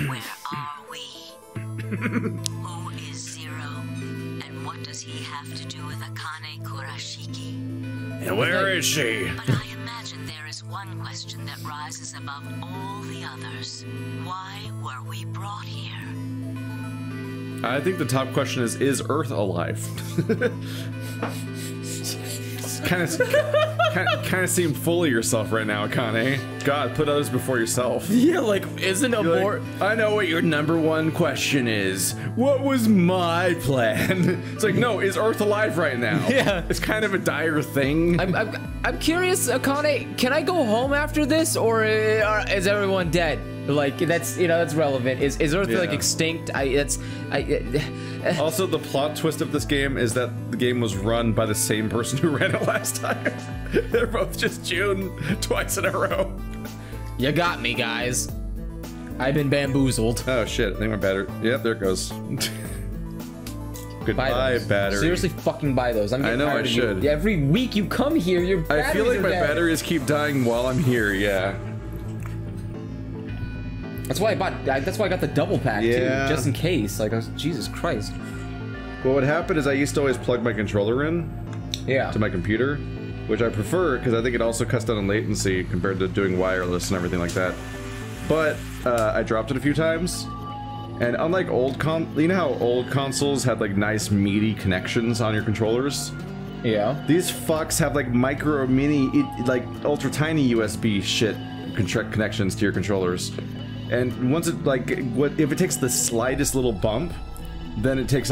Where are we? Who is Zero? And what does he have to do with Akane Kurashiki? And where is she? But I imagine there is one question that rises above all the others. Why were we brought here? I think the top question is Earth alive? kind of seem full of yourself right now, Akane. God, put others before yourself. Yeah, like, isn't a more... Like, I know what your #1 question is. What was my plan? It's like, no, is Earth alive right now? Yeah. It's kind of a dire thing. I'm curious, Akane, can I go home after this, or is everyone dead? Like, that's, you know, that's relevant. Is Earth, like, extinct? Also, the plot twist of this game is that the game was run by the same person who ran it last time. They're both just June twice in a row. You got me, guys. I've been bamboozled. Oh shit, I think my battery... Yep, there it goes. Goodbye, battery. Seriously, fucking buy those. I'm getting tired of you. I should. Every week you come here, your batteries I feel like my dead. batteries keep dying while I'm here, yeah. That's why I got the double pack too, just in case. Like, Jesus Christ. Well, what happened is I used to always plug my controller in to my computer, which I prefer because I think it also cuts down on latency compared to doing wireless and everything like that. But I dropped it a few times, and unlike you know how old consoles had like nice meaty connections on your controllers? Yeah. These fucks have like micro, mini, like ultra tiny USB shit connections to your controllers. And once it if it takes the slightest little bump, then it takes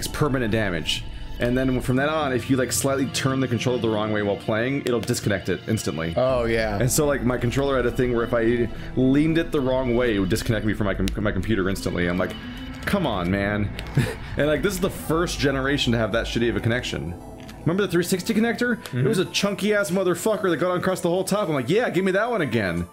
permanent damage. And then from that on, if you like slightly turn the controller the wrong way while playing, it'll disconnect it instantly. Oh yeah. And so like my controller had a thing where if I leaned it the wrong way, it would disconnect me from my computer instantly. I'm like, come on, man. And like this is the first generation to have that shitty of a connection. Remember the 360 connector? It was a chunky ass motherfucker that got across the whole top. I'm like, yeah, give me that one again.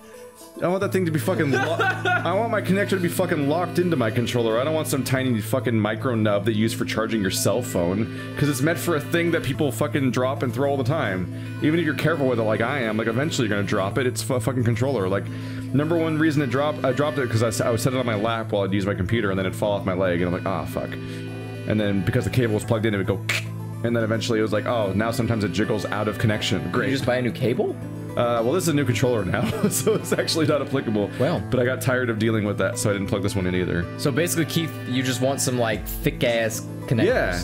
I want that thing to be fucking I want my connector to be fucking locked into my controller. I don't want some tiny fucking micro nub that you use for charging your cell phone, because it's meant for a thing that people fucking drop and throw all the time. Even if you're careful with it like I am, like eventually you're gonna drop it. It's a fucking controller. Like, #1 reason I dropped it because I would set it on my lap while I'd use my computer and then it'd fall off my leg and I'm like, ah, fuck. And then because the cable was plugged in, it would go and then eventually it was like, oh, now sometimes it jiggles out of connection. Great. Did you just buy a new cable? Well, this is a new controller now, so it's actually not applicable. Well. But I got tired of dealing with that, so I didn't plug this one in either. So basically, Keith, you just want some, like, thick-ass connectors. Yeah.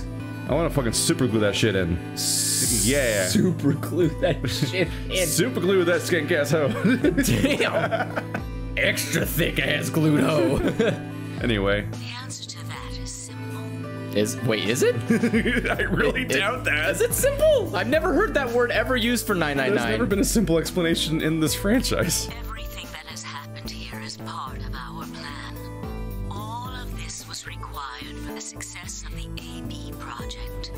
I want to fucking super glue that shit in. Yeah. Super glue that shit in. Super glue that skink-ass hoe. Damn. Extra thick-ass glued hoe. Anyway. The answer to that is simple. Wait, is it? I really doubt that. Is it simple? I've never heard that word ever used for 999. There's never been a simple explanation in this franchise. Everything that has happened here is part of our plan. All of this was required for the success of the AB project.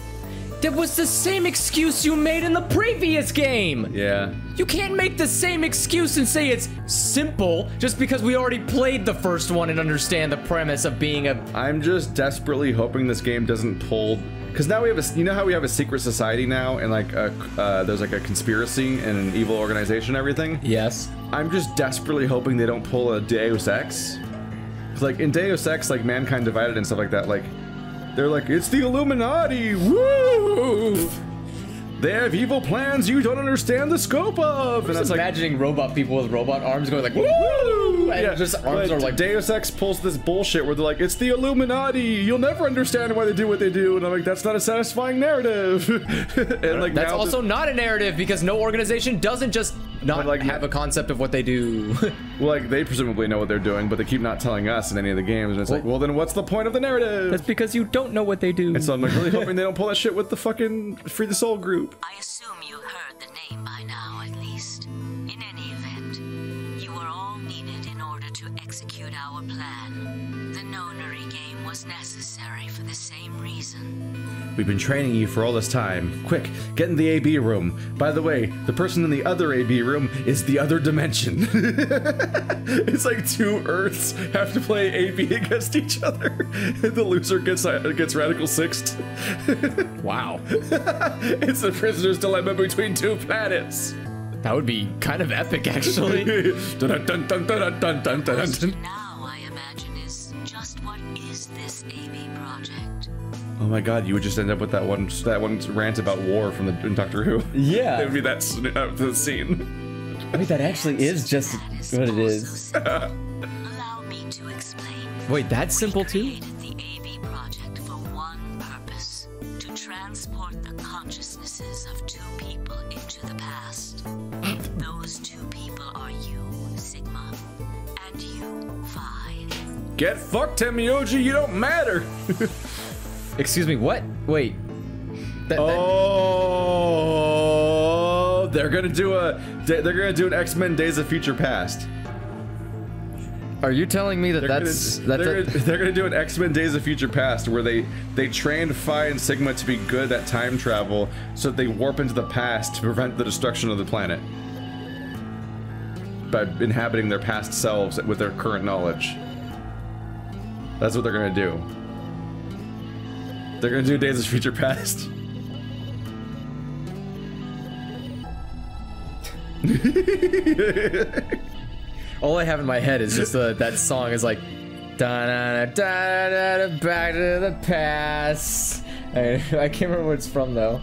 That was the same excuse you made in the previous game! Yeah. You can't make the same excuse and say it's simple just because we already played the first one and understand the premise of being a... I'm just desperately hoping this game doesn't pull... Because now we have a... You know how we have a secret society now and like there's like a conspiracy and an evil organization and everything? Yes. I'm just desperately hoping they don't pull a Deus Ex. Like in Deus Ex, like Mankind Divided and stuff like that, like... They're like, it's the Illuminati! Woo! They have evil plans you don't understand the scope of! And that's imagining like, robot people with robot arms going like, woo! And just arms are like... Deus Ex pulls this bullshit where they're like, it's the Illuminati! You'll never understand why they do what they do! And I'm like, that's not a satisfying narrative! And like, that's also not a narrative because no organization doesn't just not like have a concept of what they do. Well, like, they presumably know what they're doing, but they keep not telling us in any of the games. And it's like, well, then what's the point of the narrative? That's because you don't know what they do. And so I'm like really hoping they don't pull that shit with the fucking Free the Soul group. I assume you heard the name by now, at least. In any event, you are all needed in order to execute our plan. The Nonary Game was necessary for the same reason. We've been training you for all this time. Quick, get in the AB room. By the way, the person in the other AB room is the other dimension. It's like two Earths have to play AB against each other. The loser gets radical sixth. Wow. It's the prisoner's dilemma between two planets. That would be kind of epic, actually. Now, I imagine, is What is this AB project? Oh my god, you would just end up with that one rant about war from in Doctor Who. Yeah. It would be that the scene. Wait, that actually is just what it is. Allow me to explain. Wait, that's simple too? We created the AB project for one purpose: to transport the consciousnesses of two people into the past. Those two people are you, Sigma, and you, Phi. Get fucked, Temioji, you don't matter! Excuse me, what? Wait. Oh, they're gonna do an X-Men Days of Future Past. Are you telling me that they're gonna do an X-Men Days of Future Past where they trained Phi and Sigma to be good at time travel so that they warp into the past to prevent the destruction of the planet by inhabiting their past selves with their current knowledge. That's what they're gonna do. They're gonna do Days of Future Past. All I have in my head is just that song is like da da da da da back to the past. I can't remember what it's from though.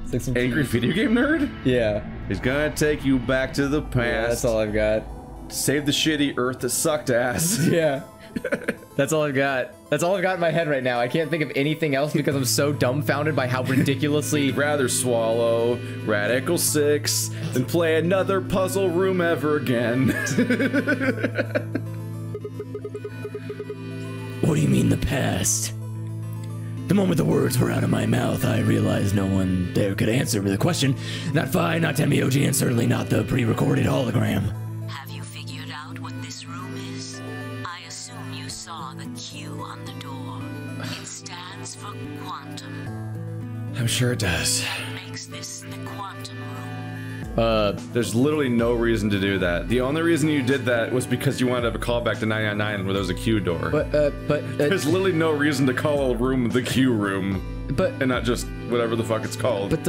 It's like some Angry video game nerd? Yeah. He's gonna take you back to the past. Yeah, that's all I've got. Save the shitty Earth that sucked ass. Yeah. That's all I've got. That's all I've got in my head right now. I can't think of anything else because I'm so dumbfounded by how ridiculously. Rather swallow Radical 6 than play another puzzle room ever again. What do you mean the past? The moment the words were out of my mouth, I realized no one there could answer the question. Not Phi, not Temioji, and certainly not the pre-recorded hologram. Have you figured out what this room is? I assume you saw the Q on the door. It stands for quantum. I'm sure it does. What makes this the quantum room? There's literally no reason to do that. The only reason you did that was because you wanted to have a callback to 999 where there was a Q door. But there's literally no reason to call a room the Q room. But and not just whatever the fuck it's called. But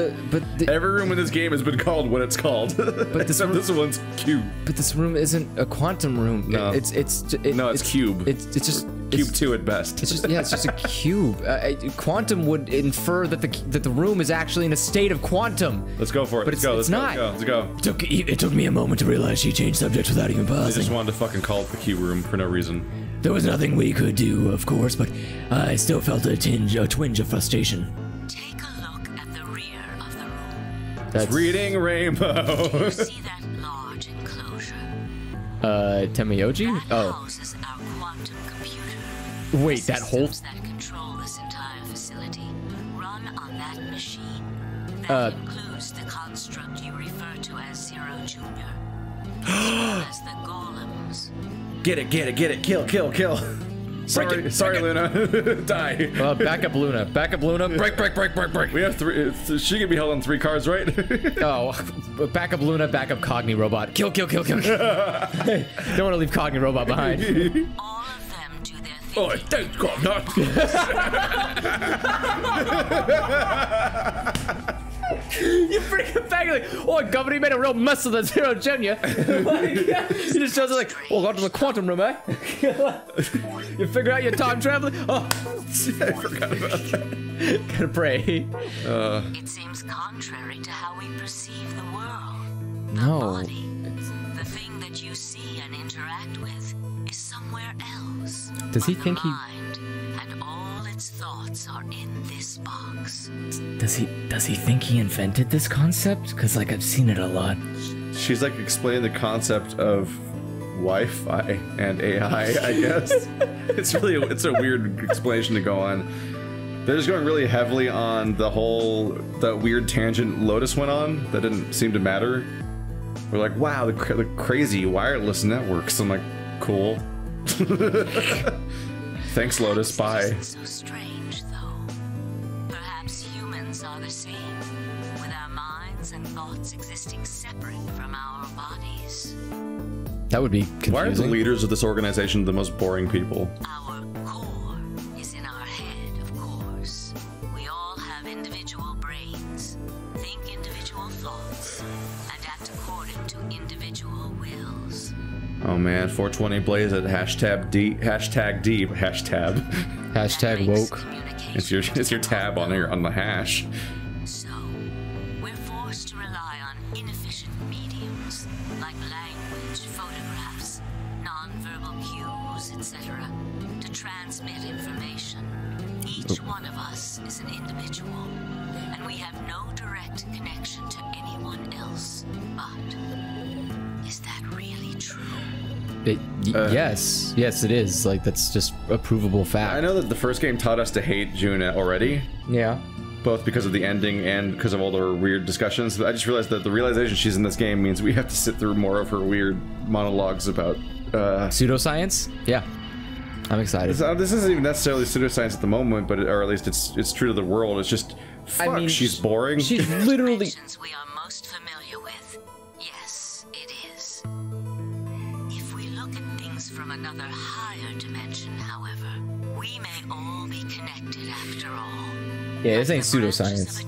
every room in this game has been called what it's called. But this one's Cube. But this room isn't a quantum room. No. It's Cube. It's just Cube 2 at best. It's just a cube. Quantum would infer that the room is actually in a state of quantum. Let's go for it. But Let's go. it's not. Let's go. It took me a moment to realize she changed subjects without even I pausing. just wanted to fucking call it the Q room for no reason. There was nothing we could do, of course, but I still felt a twinge of frustration. Take a look at the rear of the room. That's reading Rainbow. Do you see that large enclosure? Temioji? That houses our quantum computer. Wait, that whole... Systems that control this entire facility run on that machine. That includes the construct you refer to as Zero Junior, as well as the golems. Get it. Kill. Sorry, Luna. Die. Back up, Luna. Break. We have three. She can be held on 3 cards, right? Oh, back up, Luna. Back up, Cogni Robot. Kill. Don't want to leave Cogni Robot behind. All of them do their thing. Oh, thank God, not. You bring it back like, oh, Governor, you made a real mess of the Zero Junior. He just shows it like, oh, got to the quantum room, eh? You figure out your time traveling? Oh, I forgot about that. Gotta pray. It seems contrary to how we perceive the world. The body, the thing that you see and interact with, is somewhere else. Does he But think the mind and all its thoughts are in this box. Does he think he invented this concept? Because like I've seen it a lot. She's like explaining the concept of Wi-Fi and AI, I guess. it's a weird explanation to go on. They're just going really heavily on that weird tangent Lotus went on that didn't seem to matter. We're like, wow, the crazy wireless networks. I'm like, cool. Thanks, Lotus. Bye. So strange, though. Perhaps humans are the same, with our minds and thoughts existing separate from our bodies. That would be confusing. Why are the leaders of this organization the most boring people? Our core is in our head, of course. We all have individual brains, think individual thoughts, and act according to individual wills. Oh man, 420 Blaze it. Hashtag deep. Hashtag woke. It's your tab on the hash. So, we're forced to rely on inefficient mediums like language, photographs, non-verbal cues, etc. to transmit information. Each one of us is an individual, and we have no direct connection to anyone else. But is that really true? Yes, it is. Like, that's just a provable fact. I know that the first game taught us to hate June already. Yeah. Both because of the ending and because of all the weird discussions. I just realized that the realization she's in this game means we have to sit through more of her weird monologues about pseudoscience. Yeah, I'm excited. This isn't even necessarily pseudoscience at the moment, but or at least it's true to the world. It's just fuck. I mean, she's boring. She's literally. We are most familiar with. Yes, it is. If we look at things from another higher dimension, however, we may all be connected after all. Yeah, this ain't pseudoscience.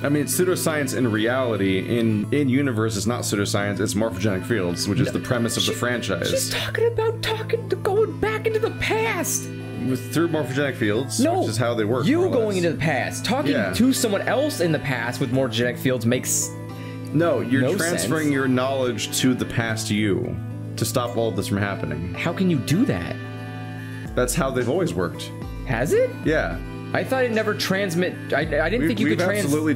I mean, it's pseudoscience in reality. In universe, it's not pseudoscience. It's morphogenic fields, which is the premise of the franchise. She's talking about going back into the past. Through morphogenic fields, which is how they work. You going into the past, talking to someone else in the past with morphogenic fields makes you're transferring your knowledge to the past you to stop all of this from happening. How can you do that? That's how they've always worked. Has it? Yeah. I thought it never transmit. I didn't think you could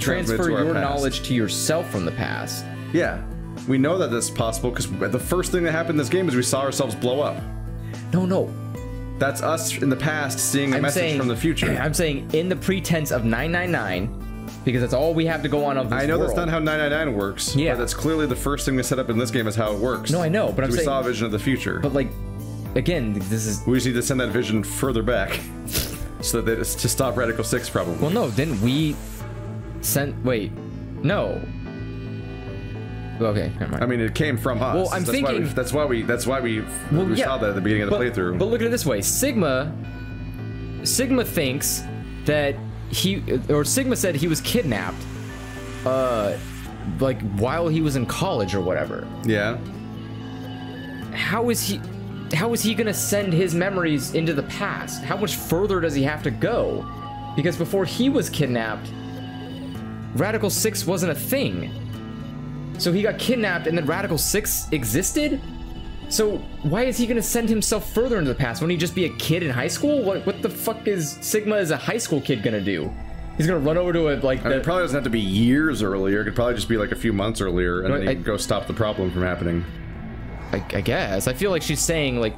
transfer your knowledge to yourself from the past. Yeah, we know that that's possible because the first thing that happened in this game is we saw ourselves blow up. No. That's us in the past seeing a message from the future. I'm saying in the pretense of 999, because that's all we have to go on of this I know world. That's not how 999 works. Yeah, but that's clearly the first thing they set up in this game is how it works. No, I know, but I'm saying we saw a vision of the future. But like, again, this is we just need to send that vision further back. So that it's to stop Radical 6, probably. Well, no, didn't we send... Wait, no. Okay, never mind. I mean, it came from us. Well, I'm thinking... That's why we saw that at the beginning of the playthrough. But look at it this way. Sigma thinks that Sigma said he was kidnapped, like, while he was in college or whatever. Yeah. How is he gonna send his memories into the past? How much further does he have to go? Because before he was kidnapped, Radical 6 wasn't a thing. So he got kidnapped and then Radical 6 existed? So why is he gonna send himself further into the past? Wouldn't he just be a kid in high school? What the fuck is Sigma as a high school kid gonna do? He's gonna run over to it like... it probably doesn't have to be years earlier. It could probably just be like a few months earlier and then he can go stop the problem from happening. I guess. I feel like she's saying, like,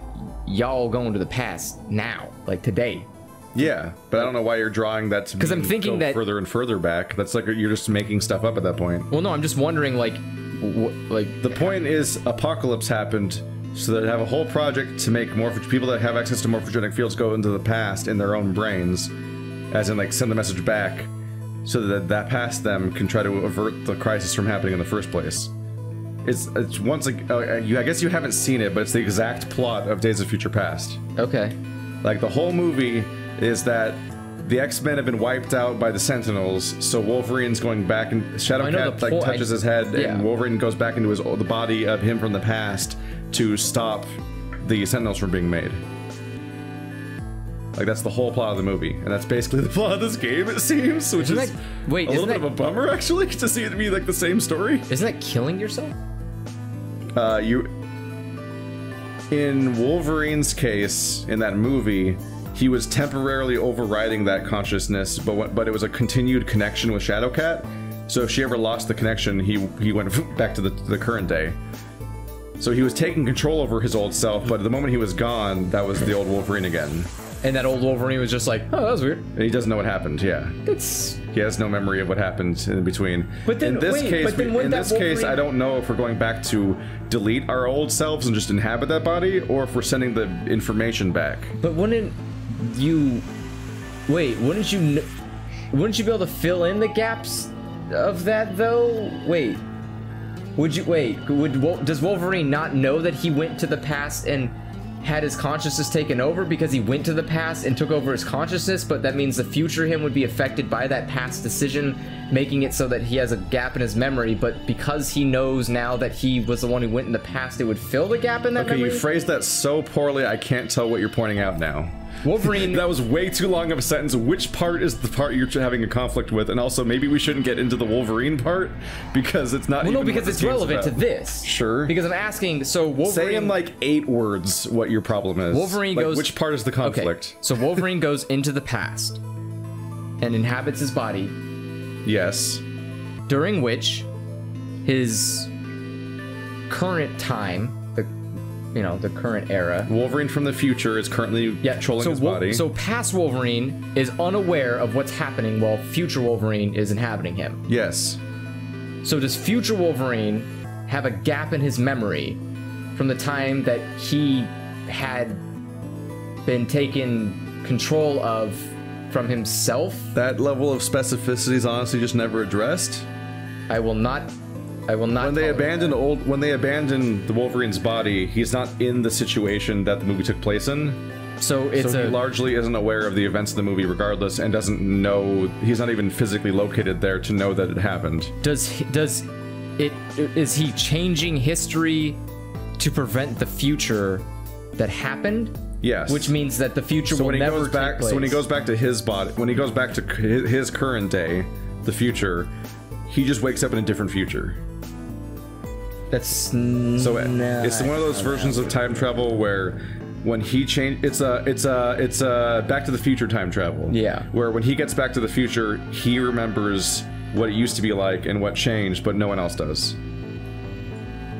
y'all going to the past now, like today. Yeah, but I don't know why you're drawing that to because I'm thinking that further and further back. That's like you're just making stuff up at that point. Well, no, I'm just wondering, like the point is apocalypse happened, so that they have a whole project to make people that have access to morphogenic fields go into the past in their own brains, as in like send the message back, so that past them can try to avert the crisis from happening in the first place. It's once like I guess you haven't seen it, but it's the exact plot of Days of Future Past. Okay. Like the whole movie is that the X-Men have been wiped out by the Sentinels, so Wolverine's going back and Shadowcat like touches his head, and Wolverine goes back into the body of him from the past to stop the Sentinels from being made. Like that's the whole plot of the movie, and that's basically the plot of this game, it seems, which is a little bit of a bummer actually to see it be like the same story. Isn't that killing yourself? In Wolverine's case, in that movie, he was temporarily overriding that consciousness, but it was a continued connection with Shadowcat. So if she ever lost the connection, he went back to the current day. So he was taking control over his old self, but the moment he was gone, that was the old Wolverine again. And that old Wolverine was just like, oh, that was weird. And he doesn't know what happened, yeah. He has no memory of what happened in between. But then, in this case, I don't know if we're going back to delete our old selves and just inhabit that body, or if we're sending the information back. But wouldn't you... Wait, wouldn't you be able to fill in the gaps of that, though? Wait. Does Wolverine not know that he went to the past and had his consciousness taken over because he went to the past and took over his consciousness, but that means the future him would be affected by that past decision, making it so that he has a gap in his memory, but because he knows now that he was the one who went in the past, it would fill the gap in that memory? Okay, you phrased that so poorly, I can't tell what you're pointing out now. Wolverine... That was way too long of a sentence. Which part is the part you're having a conflict with? And also, maybe we shouldn't get into the Wolverine part, because it's not Well, even no, because what it's this game's relevant about. to this. Sure. Because I'm asking, so Wolverine... Say in like 8 words what your problem is. Wolverine like, goes... which part is the conflict? Okay, so Wolverine goes into the past and inhabits his body, Yes. during which his current time, the current era... Wolverine from the future is currently controlling his body. So past Wolverine is unaware of what's happening while future Wolverine is inhabiting him. Yes. So does future Wolverine have a gap in his memory from the time that he had been taken control of from himself? That level of specificity is honestly just never addressed. I will not. When they abandoned the Wolverine's body, he's not in the situation that the movie took place in. So he largely isn't aware of the events of the movie regardless, and doesn't know, he's not even physically located there to know that it happened. Is he changing history to prevent the future that happened? Yes. Which means that the future will never take place. So when he goes back to his body, when he goes back to his current day, the future, he just wakes up in a different future. That's so it's one of those versions of time travel where when he it's a Back to the Future time travel. Yeah. Where when he gets back to the future, he remembers what it used to be like and what changed, but no one else does.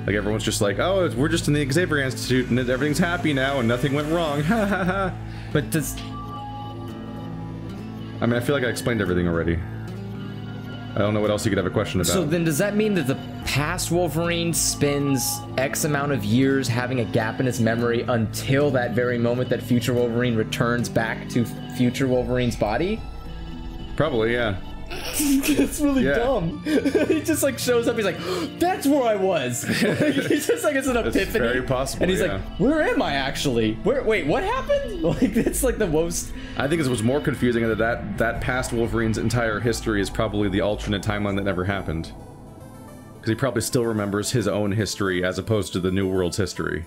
Like everyone's just like, oh, we're just in the Xavier Institute and everything's happy now and nothing went wrong. Ha ha ha. But does... I mean, I feel like I explained everything already. I don't know what else you could have a question about. So then does that mean that the past Wolverine spends X amount of years having a gap in his memory until that very moment that future Wolverine returns back to future Wolverine's body? Probably, yeah. It's really dumb. He just like shows up, he's like, that's where I was. He's just like, it's an epiphany. It's very possible, and he's like, where am I actually? Wait, what happened? Like, it's like the most... I think it was more confusing that past Wolverine's entire history is probably the alternate timeline that never happened. Because he probably still remembers his own history as opposed to the New World's history.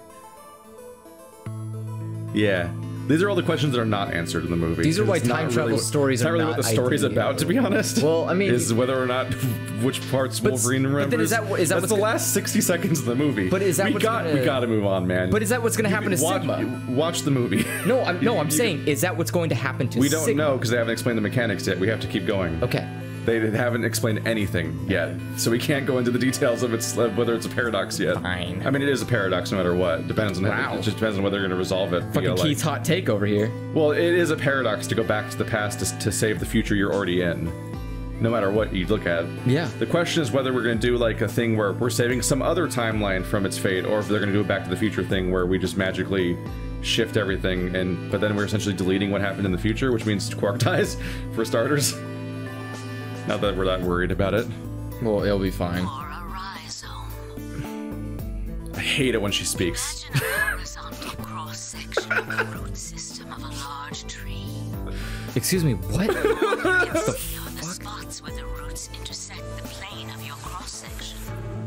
Yeah. These are all the questions that are not answered in the movie. These are why time travel stories are not really what the story's about, to be honest. Well, I mean... Is whether or not which parts Wolverine remembers. But then is that That's the last 60 seconds of the movie. But is that we gotta move on, man. But is that what's gonna happen to Sigma? Watch the movie. No, I'm saying, is that what's going to happen to Sigma? We don't know, because they haven't explained the mechanics yet. We have to keep going. Okay. They haven't explained anything yet, so we can't go into the details of whether it's a paradox yet. Fine. I mean, it is a paradox no matter what. Depends on it just depends on whether they're going to resolve it. Fucking Keith's hot take over here. Well, it is a paradox to go back to the past to save the future you're already in, no matter what you look at. Yeah. The question is whether we're going to do like a thing where we're saving some other timeline from its fate, or if they're going to do a Back to the Future thing where we just magically shift everything, but then we're essentially deleting what happened in the future, which means Quark dies, for starters. Not that we're that worried about it. Well, it'll be fine. I hate it when she speaks. Imagine a horizontal cross-section of the root system of a large tree. Excuse me, what? The spots where the roots intersect the plane of your cross-section.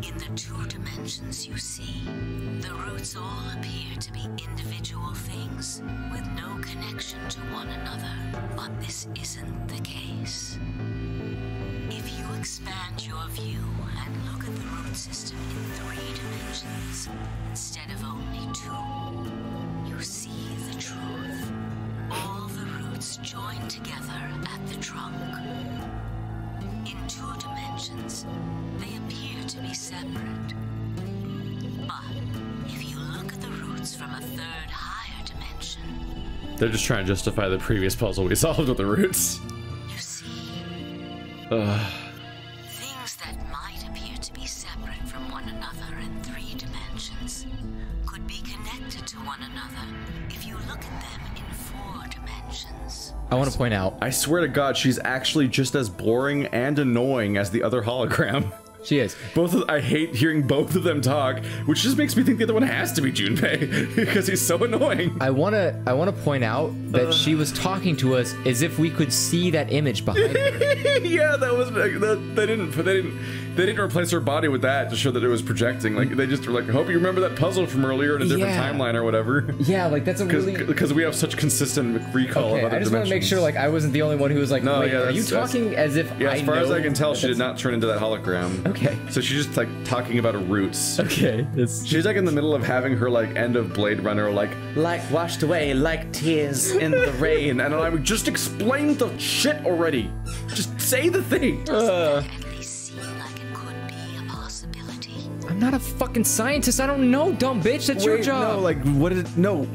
In the 2 dimensions you see, the roots all appear to be individual things with no connection to one another. But this isn't the case. If you expand your view and look at the root system in 3 dimensions instead of only 2, you see the truth. All the roots join together at the trunk. In 2 dimensions, they appear to be separate. But if you look at the roots from a 3rd higher dimension... They're just trying to justify the previous puzzle we solved with the roots. You see... Things that might appear to be separate from one another in 3 dimensions could be connected to one another if you look at them in 4 dimensions. I want to point out... I swear to God, she's actually just as boring and annoying as the other hologram. She is. I hate hearing both of them talk, which just makes me think the other one has to be Junpei because he's so annoying. I wanna point out that she was talking to us as if we could see that image behind her. Yeah, that was they didn't replace her body with that to show that it was projecting. Like they just were like, I hope you remember that puzzle from earlier in a different timeline or whatever. Yeah, like that's a really because we have such consistent recall of other I just want to make sure like I wasn't the only one who was like, wait, are you talking as if as far as I can tell, she did not turn into that hologram. Okay. So she's just like talking about her roots. Okay. She's like in the middle of having her like end of Blade Runner like washed away like tears in the rain, and I'm like, just explain the shit already. Just say the thing. I'm not a fucking scientist. I don't know, dumb bitch. That's your job. No, like, what did it? No.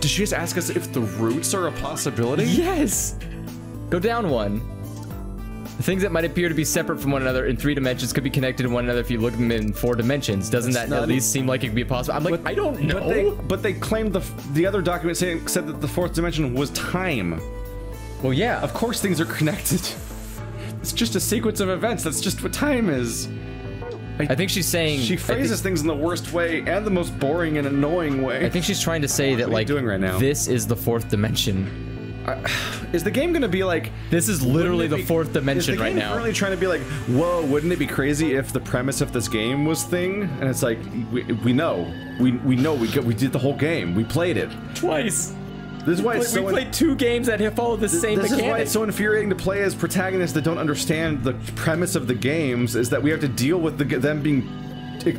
Did she just ask us if the roots are a possibility? Yes. Go down one. Things that might appear to be separate from one another in 3 dimensions could be connected to one another if you look at them in 4 dimensions. Doesn't that at least seem like it could be possible? I'm like, I don't know. But they claimed the other document said that the 4th dimension was time. Well, yeah. Of course things are connected. It's just a sequence of events. That's just what time is. I think she's saying... She phrases things in the worst way and the most boring and annoying way. I think she's trying to say that, like, doing right now? This is the 4th dimension. Is the game gonna be like... This is literally the 4th dimension right now. Is the game really trying to be like, whoa, wouldn't it be crazy if the premise of this game was thing? And it's like, we know. We know. We did the whole game. We played it. Twice. This is why we played 2 games that have followed the same mechanic. This is why it's so infuriating to play as protagonists that don't understand the premise of the games, is that we have to deal with them being...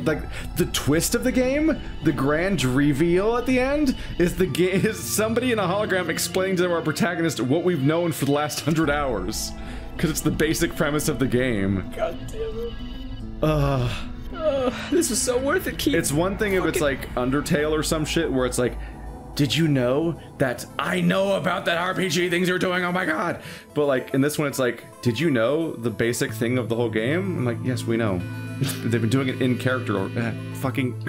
like the twist of the game, the grand reveal at the end is somebody in a hologram explaining to our protagonist what we've known for the last 100 hours, because it's the basic premise of the game. God damn it. This was so worth it, Keith. It's one thing if it's like Undertale or some shit where it's like, did you know that I know about that RPG things you're doing? Oh my god! But like in this one, it's like, did you know the basic thing of the whole game? I'm like, yes, we know. They've been doing it in character or fucking.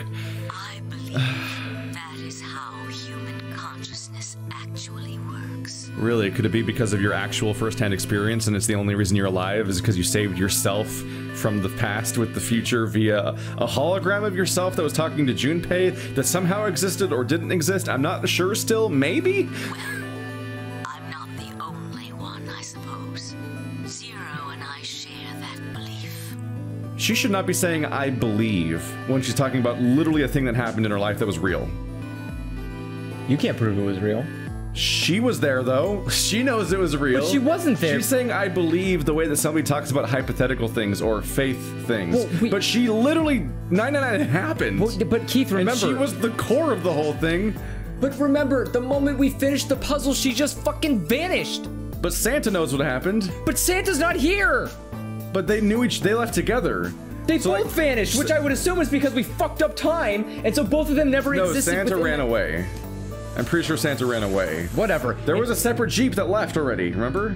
I believe that is how human consciousness actually works. Really? Could it be because of your actual first-hand experience, and it's the only reason you're alive is because you saved yourself from the past with the future via a hologram of yourself that was talking to Junpei that somehow existed or didn't exist? I'm not sure still. Maybe? Well, I'm not the only one, I suppose. Zero and I share that belief. She should not be saying I believe when she's talking about literally a thing that happened in her life that was real. You can't prove it was real. She was there, though. She knows it was real. But she wasn't there. She's saying, I believe, the way that somebody talks about hypothetical things or faith things. Well, but she literally, 999 happened. Well, but Keith, remember. And she was the core of the whole thing. But remember, the moment we finished the puzzle, she just fucking vanished. But Santa knows what happened. But Santa's not here. But they left together. They both vanished, which I would assume is because we fucked up time, and so both of them never existed. No, Santa ran away. I'm pretty sure Santa ran away. Whatever. There was a separate Jeep that left already, remember?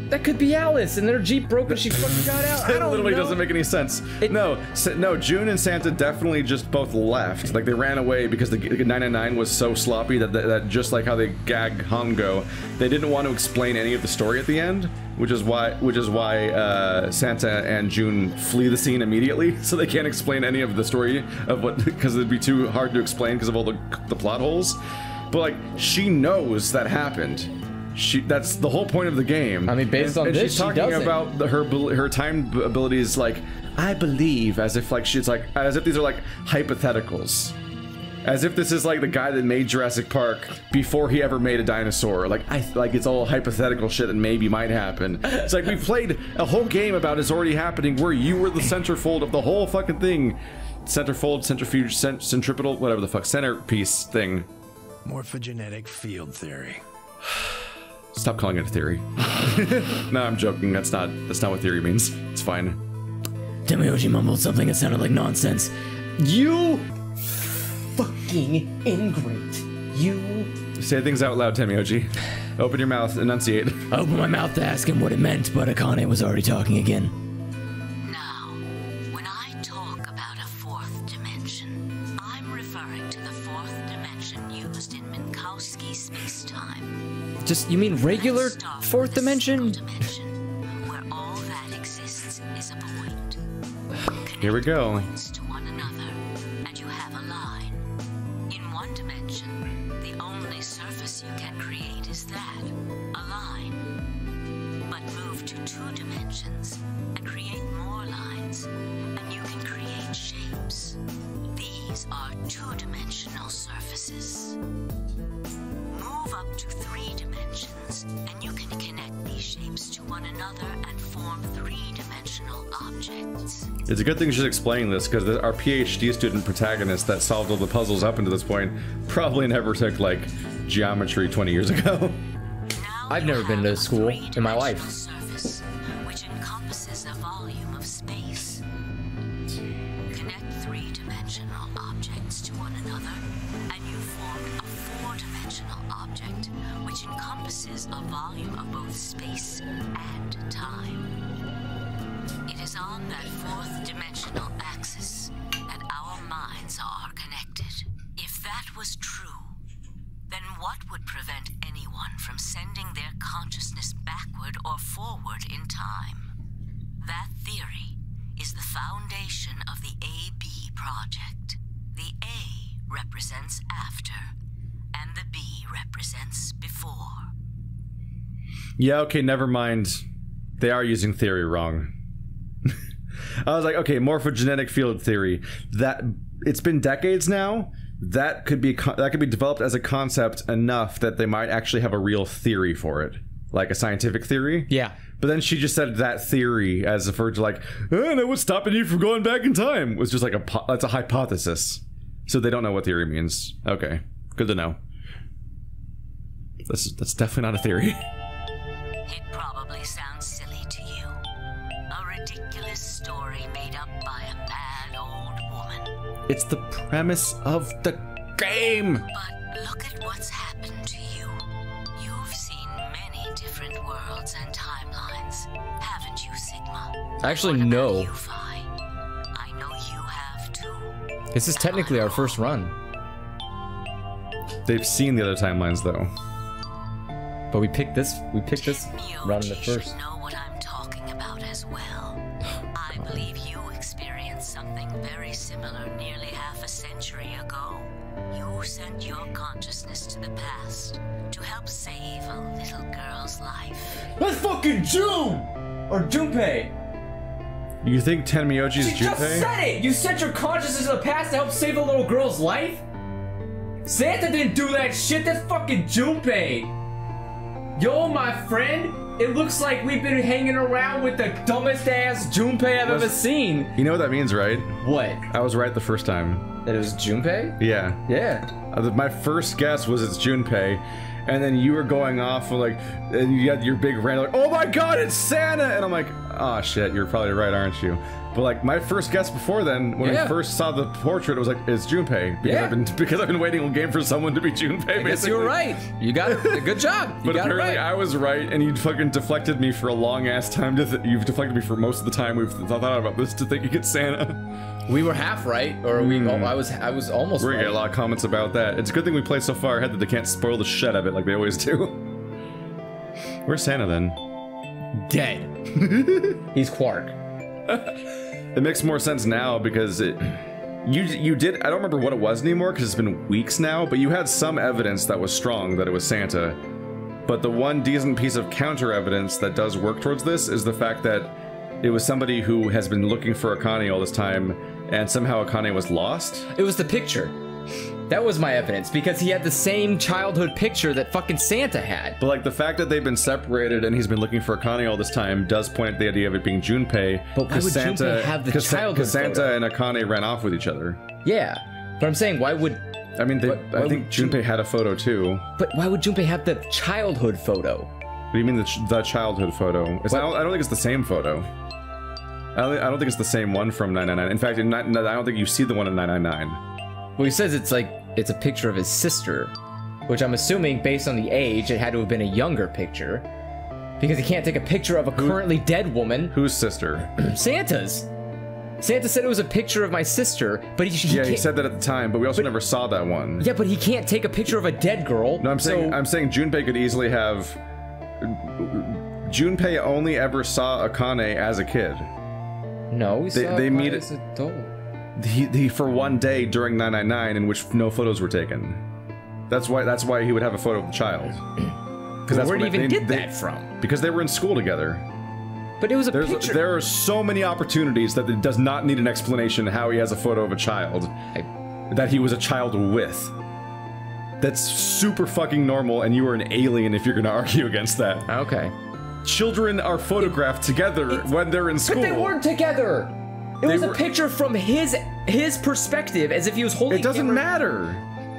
That could be Alice, and then her Jeep broke and she fucking got out. It literally doesn't make any sense. No, June and Santa definitely just both left. Like, they ran away because the 999 was so sloppy that just like how they gag Hongo, they didn't want to explain any of the story at the end, which is why Santa and June flee the scene immediately, so they can't explain any of the story of what, because it'd be too hard to explain because of all the plot holes. But like, she knows that happened. That's the whole point of the game. I mean, based on this, she's talking about her time abilities, like, I believe, as if like as if these are like hypotheticals, as if this is like the guy that made Jurassic Park before he ever made a dinosaur. Like it's all hypothetical shit that maybe might happen. It's like we played a whole game about it's already happening, where you were the centerfold of the whole fucking thing, centerfold, centrifuge, centripetal, whatever the fuck, centerpiece thing. Morphogenetic field theory. Stop calling it a theory. No, I'm joking. That's not what theory means. It's fine. Tamayoshi mumbled something that sounded like nonsense. You fucking ingrate. You say things out loud, Tamayoshi. Open your mouth, enunciate. I opened my mouth to ask him what it meant, but Akane was already talking again. Now, when I talk about a 4th dimension, I'm referring to the 4th dimension used in Minkowski's space-time. Just, you mean regular 4th dimension? Dimension, where all that exists is a point. Here we go. points to one another, and you have a line. In one dimension, the only surface you can create is that, a line. But move to 2 dimensions and create more lines, and you can create shapes. These are 2-dimensional surfaces. Move up to 3 dimensions, and you can connect these shapes to one another and form 3-dimensional objects. It's a good thing she's explaining this, because our PhD student protagonist that solved all the puzzles up until this point probably never took, like, geometry 20 years ago. Now I've you never been have to school a in my 3-dimensional life. surface, which encompasses a volume of space. Connect 3-dimensional objects to one another, and you formed a 4-dimensional object, which encompasses a volume of both space and time. It is on that 4th dimensional axis that our minds are connected. If that was true, then what would prevent anyone from sending their consciousness backward or forward in time? That theory is the foundation of the AB project. The A represents after, and the B represents before. Yeah, okay, never mind. They are using theory wrong. I was like, okay, morphogenetic field theory. That it's been decades now. That could be developed as a concept enough that they might actually have a real theory for it, like a scientific theory. Yeah. But then she just said that theory as if we're like, oh, no, what's stopping you from going back in time? Was just like that's a hypothesis. So they don't know what theory means. Okay, good to know. That's definitely not a theory. It probably sounds silly to you. A ridiculous story made up by a mad old woman. It's the premise of the game. But look at what's happened to you. You've seen many different worlds and timelines, haven't you, Sigma? Actually, What about no. you, Phi? I know you have too. This is technically our first run, They've seen the other timelines though. but we picked this run the Myoji first. should know what I'm talking about as well. I believe you experienced something very similar nearly half a century ago. You sent your consciousness to the past to help save a little girl's life. That's fucking June! Or Junpei! You think Tenmyoji's She just Junpei? said it! You sent your consciousness to the past to help save a little girl's life? Santa didn't do that shit, that's fucking Junpei! Yo, my friend, it looks like we've been hanging around with the dumbest ass Junpei I've ever seen. You know what that means, right? What? I was right the first time. That it was Junpei? Yeah. Yeah. My first guess was it's Junpei, and then you were going off like, and you had your big rant like, oh my god, it's Santa! And I'm like, oh shit, you're probably right, aren't you? But like my first guess before then, when we first saw the portrait, it was like, it's Junpei because I've been waiting on game for someone to be Junpei. I guess you were right. You got it. Good job. You But got it apparently right. I was right, and you fucking deflected me for a long ass time. You've deflected me for most of the time we've thought about this to think it's Santa. We were half right, or I was almost We're right. gonna get a lot of comments about that. It's a good thing we played so far ahead that they can't spoil the shit out of it like they always do. Where's Santa then? Dead. He's Quark. It makes more sense now because you did. I don't remember what it was anymore because it's been weeks now. But you had some evidence that was strong that it was Santa. But the one decent piece of counter evidence that does work towards this is the fact that it was somebody who has been looking for Akane all this time, and somehow Akane was lost. It was the picture. That was my evidence, because he had the same childhood picture that fucking Santa had. But like the fact that they've been separated and he's been looking for Akane all this time does point at the idea of it being Junpei. But why would Junpei have the childhood Because Santa photo? and Akane ran off with each other. Yeah. But I'm saying, why would... I mean, I think would Junpei had a photo too. But why would Junpei have the childhood photo? What do you mean the childhood photo? I don't think it's the same photo. I don't think it's the same one from 999. In fact, I don't think you see the one in 999. Well, he says it's a picture of his sister, which I'm assuming, based on the age, it had to have been a younger picture, because he can't take a picture of a currently dead woman. Whose sister? Santa's. Santa said it was a picture of my sister, but he he said that at the time, but we also never saw that one. Yeah, but he can't take a picture of a dead girl. No, I'm saying Junpei could easily have. Junpei only ever saw Akane as a kid. No, we saw they meet as adult. He for one day during 999 in which no photos were taken. That's why he would have a photo of the child. Because Where did he even get that from? Because they were in school together. But it was a picture. There are so many opportunities that it does not need an explanation how he has a photo of a child that he was a child with. That's super fucking normal, and you are an alien if you're going to argue against that. Okay. Children are photographed together when they're in school. But they weren't together. It was a picture from his perspective, as if he was holding. It doesn't matter.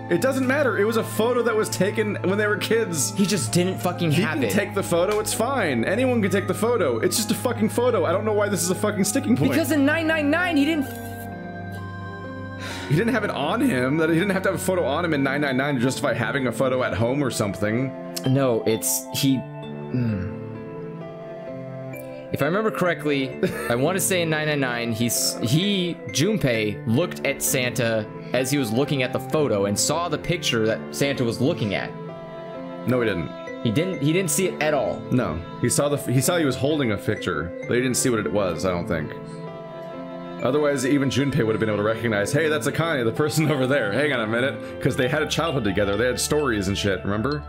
It doesn't matter. It was a photo that was taken when they were kids. He just didn't fucking have it. He can take the photo, it's fine. Anyone can take the photo. It's just a fucking photo. I don't know why this is a fucking sticking point. Because in 999, he didn't have it on him. That he didn't have to have a photo on him in 999 to justify having a photo at home or something. No, it's If I remember correctly, I want to say in 999, Junpei looked at Santa as he was looking at the photo and saw the picture that Santa was looking at. No, he didn't. He didn't see it at all. No, he saw he was holding a picture, but he didn't see what it was. I don't think. Otherwise, even Junpei would have been able to recognize, hey, that's Akane, the person over there. Hang on a minute, because they had a childhood together. They had stories and shit. Remember,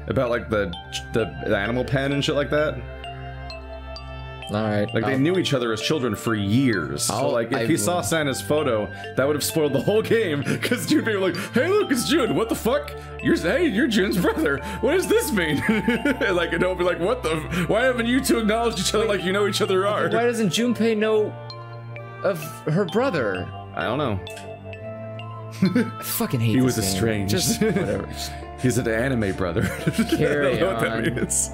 about like the animal pen and shit like that. All right. Like, they knew each other as children for years. So, like, if he saw Santa's photo, that would have spoiled the whole game. Because Junpei were like, hey, look, it's Jun. What the fuck? You're Jun's brother. What does this mean? Like, and they'll be like, what the? Why haven't you two acknowledged each other like you know each other are? Why doesn't Junpei know of her brother? I don't know. I fucking hate this game. He was estranged. Just whatever. He's an anime brother. Carry I don't know what that means.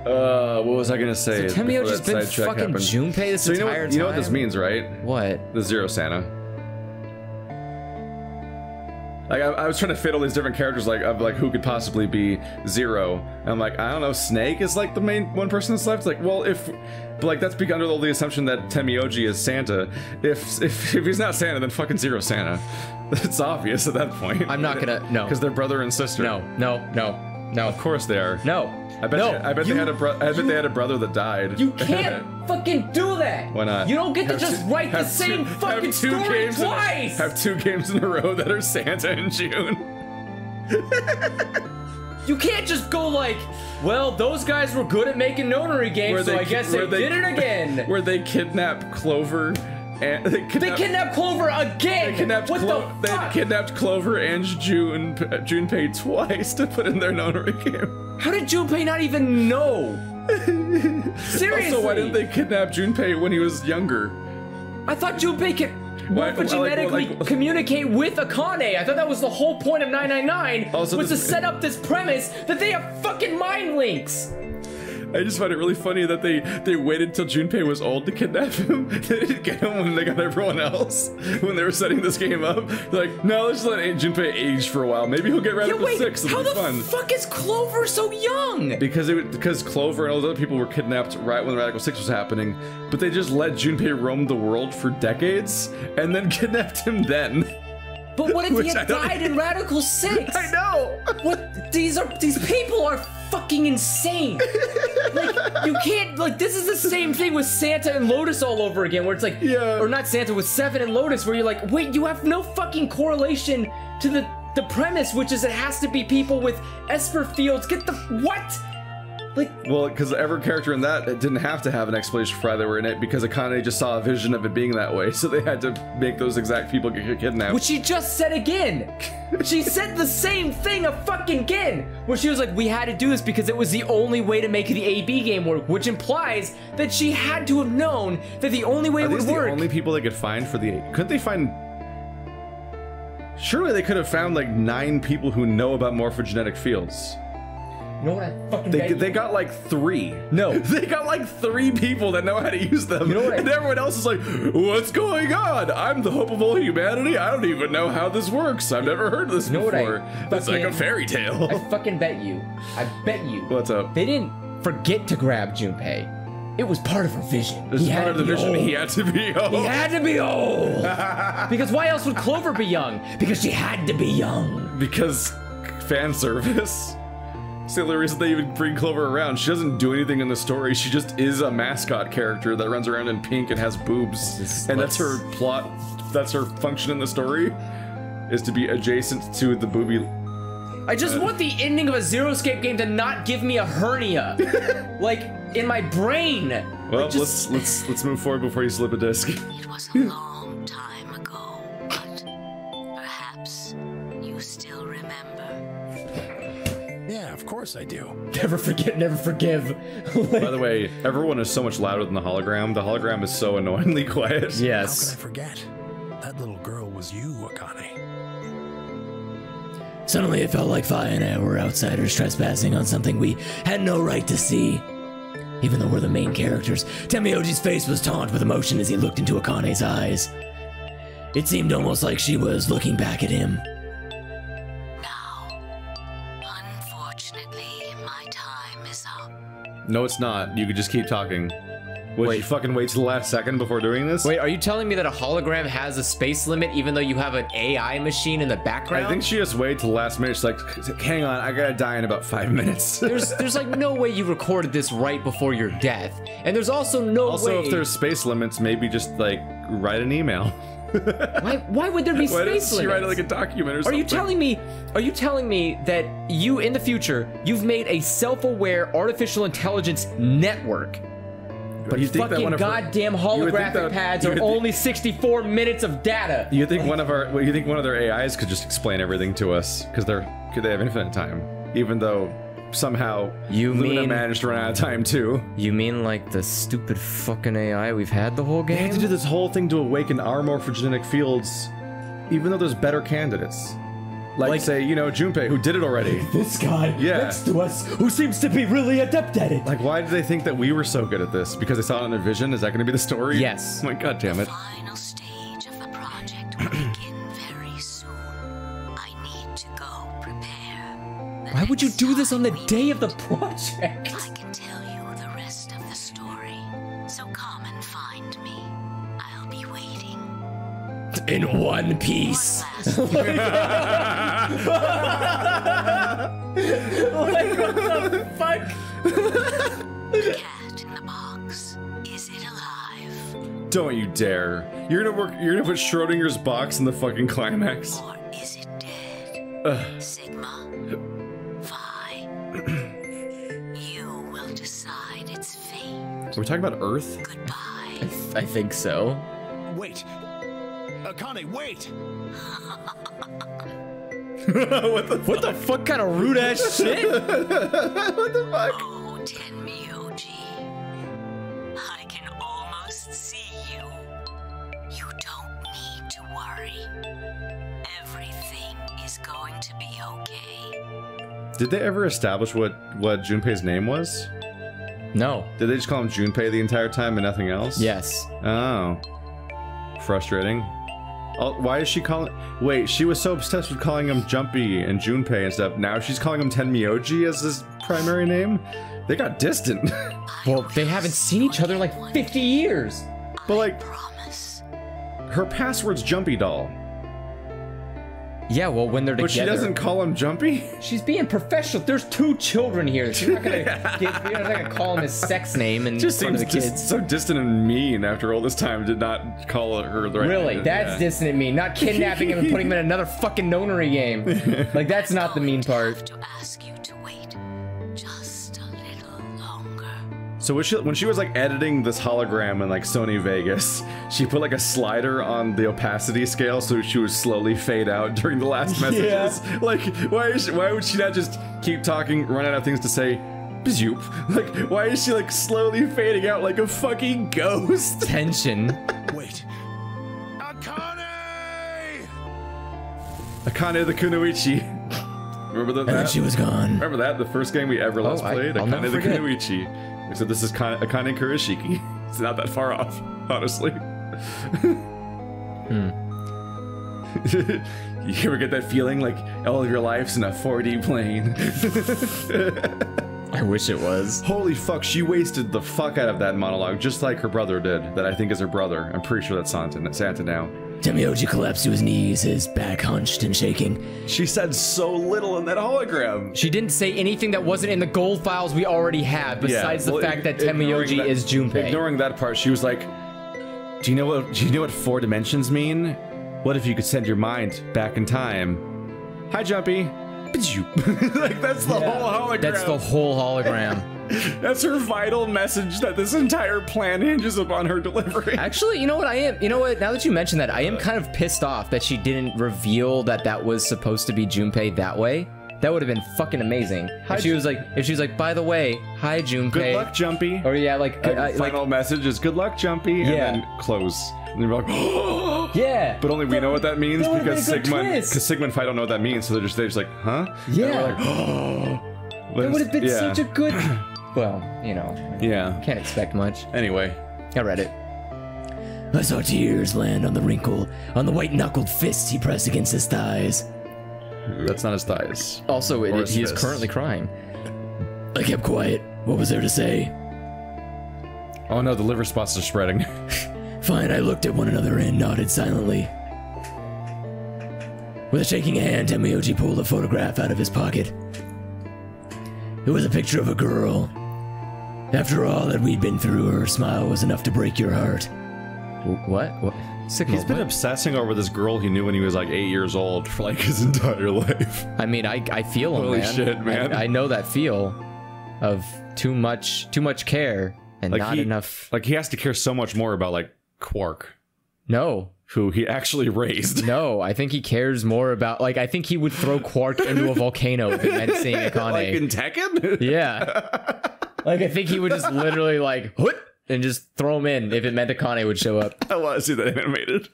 What was I gonna say? So Temioji's been fucking Junpei this entire time? You know what this means, right? What? The Zero Santa. Like, I was trying to fit all these different characters, like who could possibly be Zero. And I'm like, I don't know, Snake is like the main one person that's left. Like, well, but like that's under all the assumption that Temioji is Santa. If he's not Santa, then fucking Zero Santa. It's obvious at that point. I'm not gonna because they're brother and sister. No. Of course they are. No. I bet they had a brother that died. You can't fucking do that. Why not? You don't get to just write the same fucking story twice. Have 2 games in a row that are Santa and June. You can't just go like, well, those guys were good at making Nonary games, so I guess they did it again. Where they kidnap Clover. And they kidnapped Clover again! They kidnapped Clover and Junpei twice to put in their Nonary game. How did Junpei not even know? Seriously! Also, why didn't they kidnap Junpei when he was younger? I thought Junpei could genetically communicate with Akane. I thought that was the whole point of 999, was to set up this premise that they have fucking mind links. I just find it really funny that they waited till Junpei was old to kidnap him. They didn't get him when they got everyone else. When they were setting this game up, they're like, no, let's let Junpei age for a while. Maybe he'll get Radical 6. It'll be fun. How the fuck is Clover so young? Because Clover and all those other people were kidnapped right when Radical 6 was happening, but they just let Junpei roam the world for decades and then kidnapped him then. But what if he had died in Radical 6? I know. What? These people are fucking insane. Like, you can't, like, this is the same thing with Santa and Lotus all over again, where it's like, or not Santa, with Seven and Lotus, where you're like, wait, you have no fucking correlation to the premise, which is it has to be people with Esper fields. Get the, what? Like, well, because every character in that didn't have to have an explanation for why they were in it, because Akane just saw a vision of it being that way, so they had to make those exact people get kidnapped. Which she just said again. She said the same thing again, where she was like, we had to do this because it was the only way to make the AB game work, which implies that she had to have known that the only way it would work. The only people they could find for the... Couldn't they find... Surely they could have found like 9 people who know about morphogenetic fields. You know what I fucking bet you? They got like 3. No. They got like 3 people that know how to use them. You know what and everyone else is like, what's going on? I'm the hope of all humanity. I don't even know how this works. I've never heard this before. It's like a fairy tale. I fucking bet you. I bet you. What's up? They didn't forget to grab Junpei. It was part of her vision. It was part of the vision. He had to be old. He had to be old. Because why else would Clover be young? Because she had to be young. Because fan service. It's the only reason they even bring Clover around. She doesn't do anything in the story. She just is a mascot character that runs around in pink and has boobs. And that's her plot. That's her function in the story, is to be adjacent to the booby. I just want the ending of a Zero Escape game to not give me a hernia, like in my brain. Well, like just... let's move forward before you slip a disc. It was a long time ago, but perhaps you still remember. Yeah, of course I do. Never forget, never forgive. By the way, everyone is so much louder than the hologram. The hologram is so annoyingly quiet. Yes. How could I forget? That little girl was you, Akane. Suddenly it felt like Fi and I were outsiders trespassing on something we had no right to see. Even though we're the main characters, Tenmyoji's face was taut with emotion as he looked into Akane's eyes. It seemed almost like she was looking back at him. Now, unfortunately, my time is up. No, it's not. You could just keep talking. Would you fucking wait till the last second before doing this? Wait, are you telling me that a hologram has a space limit even though you have an AI machine in the background? I think she just waited till the last minute. She's like, hang on, I gotta die in about 5 minutes. There's like no way you recorded this right before your death. And there's also no way... Also, if there's space limits, maybe just, like, write an email. Why would there be space limits? Why doesn't she write, like, a document or something? Are you telling me that you, in the future, you've made a self-aware artificial intelligence network? But you think fucking goddamn holographic pads are only 64 minutes of data. You think one of their AIs could just explain everything to us because they have infinite time, even though somehow Luna managed to run out of time too. You mean like the stupid fucking AI we've had the whole game? They had to do this whole thing to awaken our morphogenetic fields, even though there's better candidates. Like say, you know, Junpei, who did it already. This guy next to us, who seems to be really adept at it. Like, why did they think that we were so good at this? Because they saw it in their vision? Is that going to be the story? Yes. Oh my god damn it. The final stage of the project will begin very soon. I need to go prepare. Why would you do this on the day of the project? I can tell you the rest of the story. So come and find me. I'll be waiting. In one piece. One Like, what the fuck? The cat in the box. Is it alive? Don't you dare. You're gonna put Schrodinger's box in the fucking climax. Or is it dead? Sigma? Phi? You will decide its fate. Are we talking about Earth? Goodbye. I think so. Wait. Akane, wait! What the fuck kind of rude ass shit? What the fuck? Oh, Tenmyoji. I can almost see you. You don't need to worry. Everything is going to be okay. Did they ever establish what Junpei's name was? No. Did they just call him Junpei the entire time and nothing else? Yes. Oh. Frustrating. Oh, why is she calling... Wait, she was so obsessed with calling him Jumpy and Junpei and stuff. Now she's calling him Tenmyoji as his primary name? They got distant. Well, they haven't seen each other in like 50 years. But like... Promise. Her password's Jumpy Doll. Yeah, well, when they're together... But she doesn't call him Jumpy? She's being professional. There's 2 children here. She's not gonna call him his sex name in Just front of seems the kids. just so distant and mean after all this time. Did not call her the right name. Really? That's distant and mean. Not kidnapping him and putting him in another fucking Nonary game. Like, that's not the mean part. To ask you to wait just a little longer. So when she was like editing this hologram in like Sony Vegas, she put like a slider on the opacity scale so she would slowly fade out during the last messages. Yeah. Like, why would she not just keep talking, run out of things to say? Bzoop. Like, why is she like slowly fading out like a fucking ghost? Tension. Wait. Akane! Akane the Kunoichi. Remember that? And then she was gone. Remember that? The first game we ever Let's played? I'll never Akane the forget. Kunoichi. Except this is Akane Kurashiki. It's not that far off, honestly. You ever get that feeling like all of your life's in a 4D plane? I wish it was. Holy fuck, she wasted the fuck out of that monologue, just like her brother did. That I think is her brother. I'm pretty sure that's Santa now. Temioji collapsed to his knees, his back hunched and shaking. She said so little in that hologram. She didn't say anything that wasn't in the gold files we already had, besides the fact that Temioji is Junpei. Ignoring that part, she was like, do you know what 4 dimensions mean? What if you could send your mind back in time? Hi, Jumpy. Like, that's the whole hologram. That's the whole hologram. That's her vital message that this entire plan hinges upon her delivering. Actually, you know what I am? You know what? Now that you mention that, I am kind of pissed off that she didn't reveal that that was supposed to be Junpei that way. That would have been fucking amazing. If she was like, by the way, hi Junpei. Good luck, Jumpy. Or yeah, like final message is good luck, Jumpy, and then close. And you're like, oh, yeah. But only we know what that means because Sigma and Phi don't know what that means, so they're just like, huh? Yeah. And we're like, oh. That would have been such a good. Well, you know. Yeah. Can't expect much. Anyway, I read it. I saw tears land on the white-knuckled fists he pressed against his thighs. That's not his thighs. Also, he is currently crying. I kept quiet. What was there to say? Oh no, the liver spots are spreading. Fine, I looked at one another and nodded silently. With a shaking hand, Temioji pulled a photograph out of his pocket. It was a picture of a girl. After all that we'd been through, her smile was enough to break your heart. What? He's been obsessing over this girl he knew when he was like 8 years old for like his entire life. I mean, I feel him, Holy man. shit, man. I know that feel of too much care and like not enough. Like he has to care so much more about like Quark. No. Who he actually raised. No, I think he cares more about, like, I think he would throw Quark into a volcano if it meant seeing Akane. Like in Tekken? Yeah. Like, I think he would just literally, like, whoop, and just throw him in if it meant Akane would show up. I want to see that animated.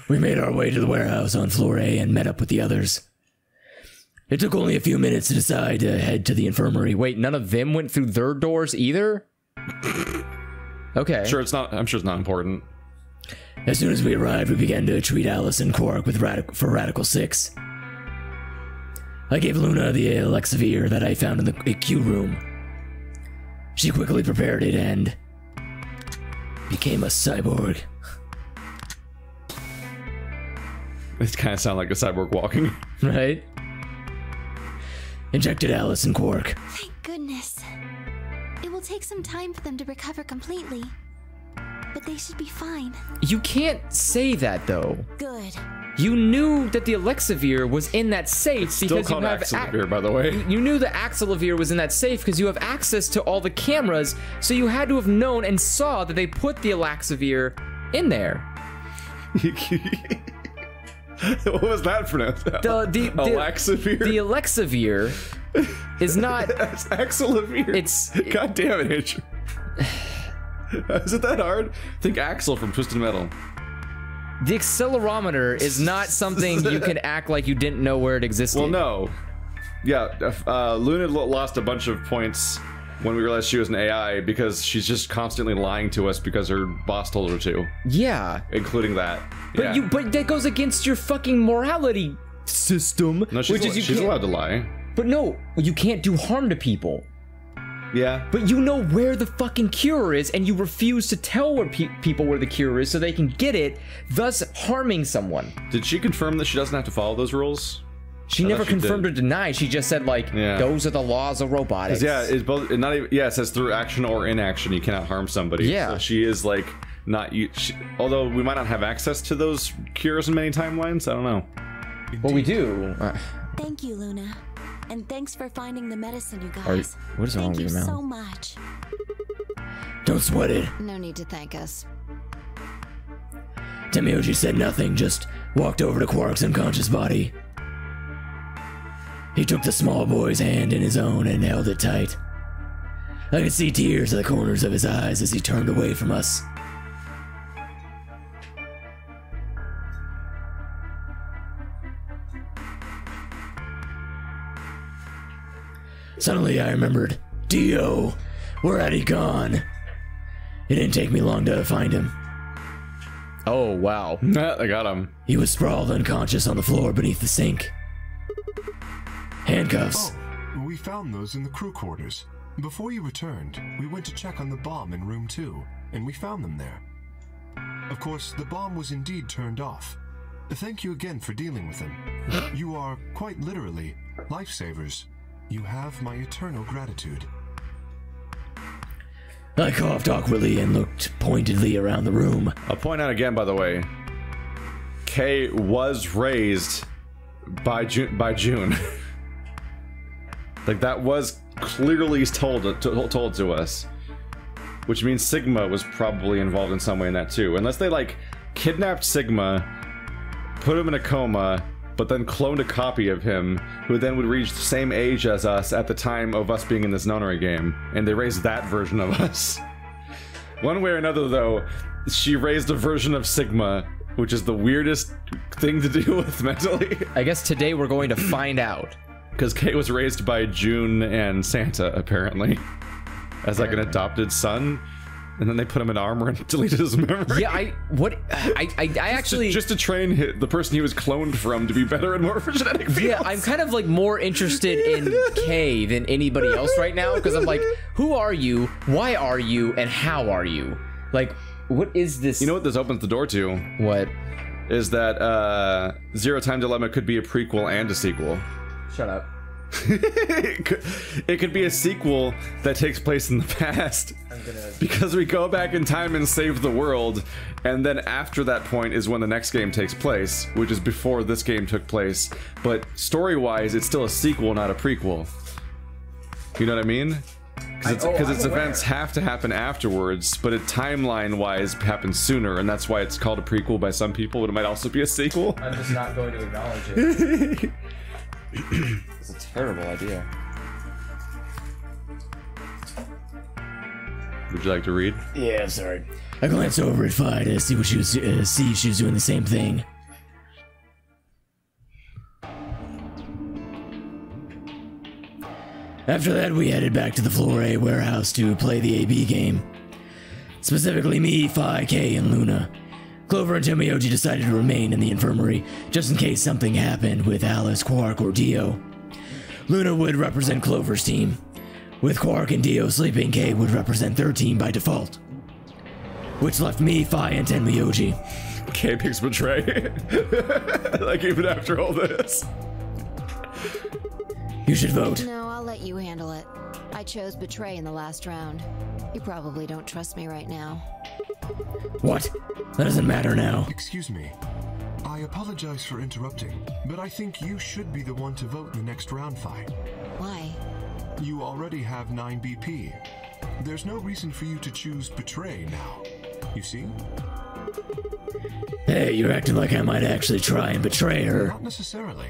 We made our way to the warehouse on floor A and met up with the others. It took only a few minutes to decide to head to the infirmary. Wait, none of them went through their doors either? Okay. Sure, it's not. I'm sure it's not important. As soon as we arrived, we began to treat Alice and Quark for Radical 6. I gave Luna the Elixir that I found in the Q room. She quickly prepared it and became a cyborg. It kind of sounds like a cyborg walking. Right? Injected Alice and Quark. Thank goodness. It will take some time for them to recover completely, but they should be fine. You can't say that, though. Good. You knew that the Elixir was in that safe because you have Axelavir, by the way. You knew the Axelavir was in that safe because you have access to all the cameras, so you had to have known and saw that they put the Elixir in there. What was that pronounced? The Elixir? The Elixir is not. That's Axelavir. It's. God damn it, Andrew. Is it that hard? Think Axel from Twisted Metal. The accelerometer is not something you can act like you didn't know where it existed. Well, no. Yeah, Luna lost a bunch of points when we realized she was an AI because she's just constantly lying to us because her boss told her to. Yeah. Including that. But yeah. but that goes against your fucking morality system. No, she's allowed to lie. But no, you can't do harm to people. Yeah. But you know where the fucking cure is, and you refuse to tell where people where the cure is so they can get it, thus harming someone. Did she confirm that she doesn't have to follow those rules? She never confirmed or denied. She just said, like, those are the laws of robotics. Yeah, it's both. Not even. Yeah, it says through action or inaction, you cannot harm somebody. Yeah. So she is like not. Although we might not have access to those cures in many timelines, I don't know. Well, we do. Thank you, Luna. And thanks for finding the medicine, you guys. What is wrong with your mouth? Thank you so much. Don't sweat it. No need to thank us. Temioji said nothing, just walked over to Quark's unconscious body. He took the small boy's hand in his own and held it tight. I could see tears at the corners of his eyes as he turned away from us. Suddenly I remembered, Dio, where had he gone? It didn't take me long to find him. Oh, wow. I got him. He was sprawled unconscious on the floor beneath the sink. Handcuffs. Oh, we found those in the crew quarters. Before you returned, we went to check on the bomb in room 2, and we found them there. Of course, the bomb was indeed turned off. Thank you again for dealing with them. You are, quite literally, lifesavers. You have my eternal gratitude. I coughed awkwardly and looked pointedly around the room. I'll point out again, by the way, Kay was raised by June. Like, that was clearly told to us. Which means Sigma was probably involved in some way in that too. Unless they, like, kidnapped Sigma, put him in a coma, but then cloned a copy of him, who then would reach the same age as us at the time of us being in this Nonary game, and they raised that version of us. One way or another, though, she raised a version of Sigma, which is the weirdest thing to deal with mentally. I guess today we're going to find out. Because Kate was raised by June and Santa, apparently. As like an adopted son, and then they put him in armor and deleted his memory. Yeah, I actually just to train the person he was cloned from to be better and more for genetic fields. Yeah, I'm kind of like more interested in Kay than anybody else right now, because I'm like, who are you? Why are you? And how are you? Like, what is this? You know what this opens the door to? What? Is that Zero Time Dilemma could be a prequel and a sequel. Shut up. It could be a sequel that takes place in the past, because we go back in time and save the world, and then after that point is when the next game takes place, which is before this game took place. But story-wise, it's still a sequel, not a prequel. You know what I mean? Because its events have to happen afterwards, but it timeline-wise happens sooner, and that's why it's called a prequel by some people, but it might also be a sequel. I'm just not going to acknowledge it. It's a terrible idea. Would you like to read? Yeah, sorry. I glanced over at Fi to see what she was see if she was doing the same thing. After that, we headed back to the Floor A warehouse to play the AB game. Specifically me, Fi, Kay, and Luna. Clover and Tomoyoji decided to remain in the infirmary, just in case something happened with Alice, Quark, or Dio. Luna would represent Clover's team. With Quark and Dio sleeping, Kay would represent their team by default. Which left me, Fi, and Tomoyoji. Kay picks Betray. Like, even after all this. You should vote. No, I'll let you handle it. I chose Betray in the last round. You probably don't trust me right now. What? That doesn't matter now. Excuse me. I apologize for interrupting, but I think you should be the one to vote in the next round fight. Why? You already have 9 BP. There's no reason for you to choose Betray now. You see? Hey, you're acting like I might actually try and betray her. Not necessarily.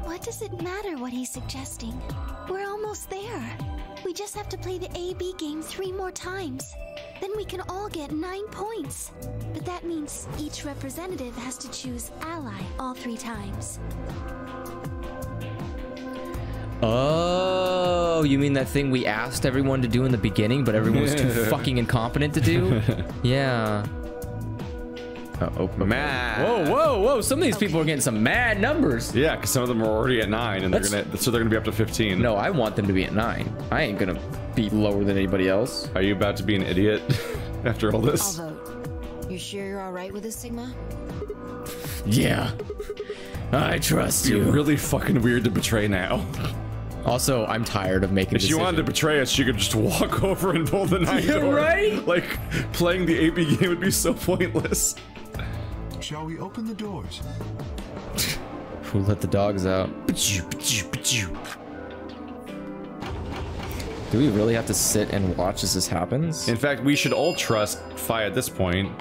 What does it matter what he's suggesting? We're almost there. We just have to play the AB game 3 more times. Then we can all get 9 points. But that means each representative has to choose ally all 3 times. Oh, you mean that thing we asked everyone to do in the beginning, but everyone was too fucking incompetent to do? Yeah. Mad. Whoa! Some of these people are getting some mad numbers. Yeah, because some of them are already at 9, and they're gonna be up to 15. No, I want them to be at 9. I ain't gonna be lower than anybody else. Are you about to be an idiot after all this? I'll vote. You sure you're all right with this, Sigma? Yeah. I trust you. You're really fucking weird to betray now. Also, I'm tired of making decisions. If she wanted to betray us, she could just walk over and pull the 9 door. Right? Like, playing the AB game would be so pointless. Shall we open the doors? Who let the dogs out? Do we really have to sit and watch as this happens? In fact, we should all trust Fi at this point.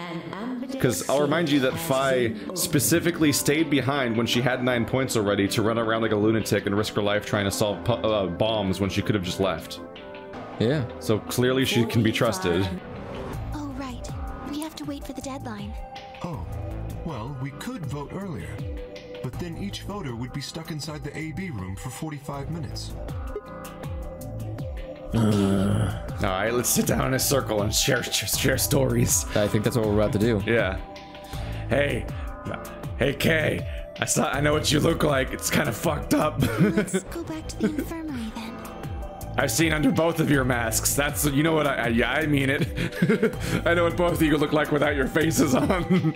Because I'll remind you that Fi specifically stayed behind when she had 9 points already to run around like a lunatic and risk her life trying to solve bombs when she could have just left. Yeah. So clearly she can be trusted. Oh, right. We have to wait for the deadline. Oh, well, we could vote earlier. But then each voter would be stuck inside the AB room for 45 minutes. Alright, let's sit down in a circle and share stories. I think that's what we're about to do. Yeah. Hey Kay, I know what you look like. It's kind of fucked up. Let's go back to the infirmary then. I've seen under both of your masks. That's, you know what, yeah, I mean it. I know what both of you look like without your faces on.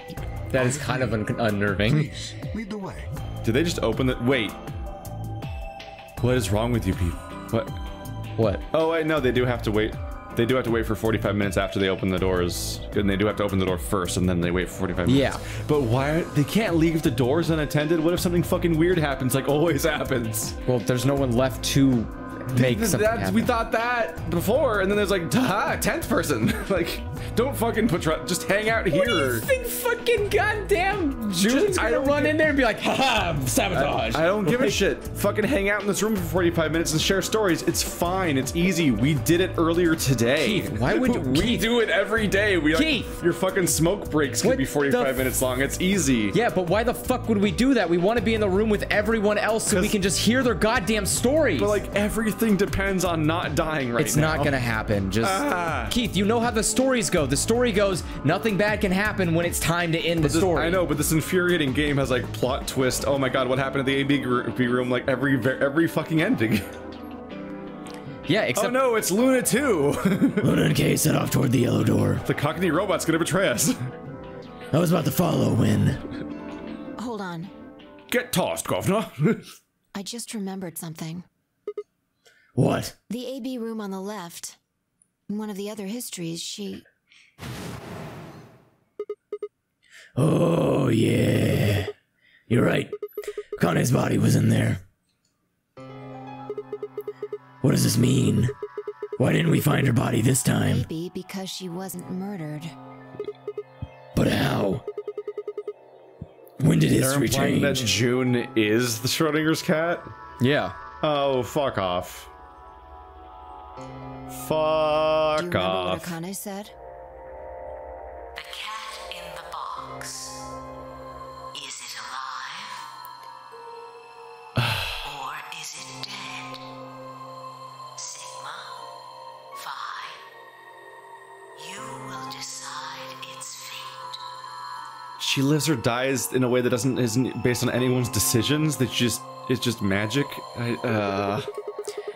That is kind of unnerving. Please, lead the way. Did they just open the, wait. What is wrong with you people? What? What? Oh wait, no, they do have to wait. They do have to wait for 45 minutes after they open the doors. And they do have to open the door first, and then they wait for 45 minutes. Yeah. But why, they can't leave the doors unattended? What if something fucking weird happens, like always happens? Well, there's no one left to make something happen. We thought that before, and then there's like, 10th person. Like, don't fucking put, just hang out here. What do you think fucking goddamn June's gonna run in there and be like, haha, sabotage? I don't give a shit. Fucking hang out in this room for 45 minutes and share stories. It's fine. It's easy. We did it earlier today. Keith, why would you? We do it every day. We Keith, like, your fucking smoke breaks could be 45 minutes long. It's easy. Yeah, but why the fuck would we do that? We want to be in the room with everyone else so we can just hear their goddamn stories. But like, everything depends on not dying right now. It's not gonna happen. Just Keith, you know how the stories go. The story goes, nothing bad can happen when it's time to end the story. I know, but this infuriating game has like plot twist. Oh my god, what happened at the AB room? Like every fucking ending. Yeah, except— oh no, it's Luna too. Luna and Kay set off toward the yellow door. The Cockney robot's gonna betray us. I was about to follow when... Hold on. Get tossed, governor. I just remembered something. What? The AB room on the left. In one of the other histories, she... Oh, yeah. You're right. Kane's body was in there. What does this mean? Why didn't we find her body this time? Maybe because she wasn't murdered. But how? When did history change? That June is the Schrodinger's cat? Yeah. Oh, fuck off. Fuck Do you remember off. what Akane said? The cat in the box. Is it alive? Or is it dead? Sigma, Phi. You will decide its fate. She lives or dies in a way that isn't based on anyone's decisions. That it's just magic.